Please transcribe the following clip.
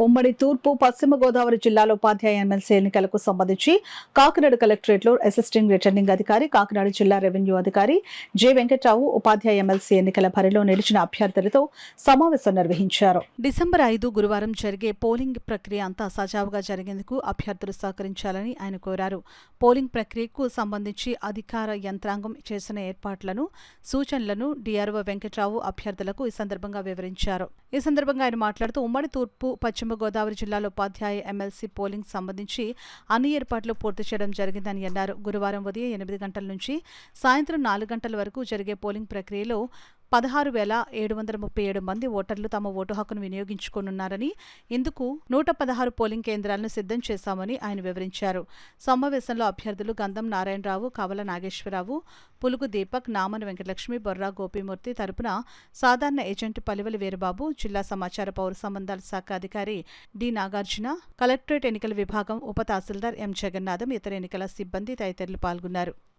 ఉమ్మడి తూర్పు పశ్చిమ గోదావరి జిల్లాలో ఉపాధ్యాయ ఎమ్మెల్సీ ఎన్నికలకు సంబంధించి కాకినాడ కలెక్టరేట్లో అసిస్టెంట్ రిటర్నింగ్ అధికారి, కాకినాడ జిల్లా రెవెన్యూ అధికారి జె వెంకట్రావు ఉపాధ్యాయ ఎమ్మెల్సీ ఎన్నికల బరిలో నిలిచిన అభ్యర్థులతో సమావేశం నిర్వహించారు. డిసెంబర్ 5 గురువారం జరిగే పోలింగ్ ప్రక్రియ అంతా సజావుగా జరిగేందుకు అభ్యర్థులు సహకరించాలని ఆయన కోరారు. పోలింగ్ ప్రక్రియకు సంబంధించి అధికార యంత్రాంగం చేసిన ఏర్పాట్లను, సూచనలను డిఆర్ఓ వెంకట్రావు అభ్యర్థులకు ఈ సందర్భంగా వివరించారు. ఈ సందర్భంగా ఆయన మాట్లాడుతూ ఉమ్మడి తూర్పు పశ్చిమ గోదావరి జిల్లాలో ఉపాధ్యాయ ఎమ్మెల్సీ పోలింగ్ సంబంధించి అన్ని ఏర్పాట్లు పూర్తి చేయడం జరిగిందని అన్నారు. గురువారం ఉదయం 8 గంటల నుంచి సాయంత్రం 4 గంటల వరకు జరిగే పోలింగ్ ప్రక్రియలో 16,737 మంది ఓటర్లు తమ ఓటు హక్కును వినియోగించుకోనున్నారని, ఇందుకు 116 పోలింగ్ కేంద్రాలను సిద్ధం చేశామని ఆయన వివరించారు. సమావేశంలో అభ్యర్థులు గంధం నారాయణరావు, కవల నాగేశ్వరరావు, పులుగు దీపక్, నామన వెంకటలక్ష్మి, బొర్రా గోపీమూర్తి తరపున సాధారణ ఏజెంట్ పలివలి వీరబాబు, జిల్లా సమాచార పౌర సంబంధాల శాఖ అధికారి డి నాగార్జున, కలెక్టరేట్ ఎన్నికల విభాగం ఉప తహసీల్దార్ ఎం జగన్నాథం, ఇతర ఎన్నికల సిబ్బంది తదితరులు పాల్గొన్నారు.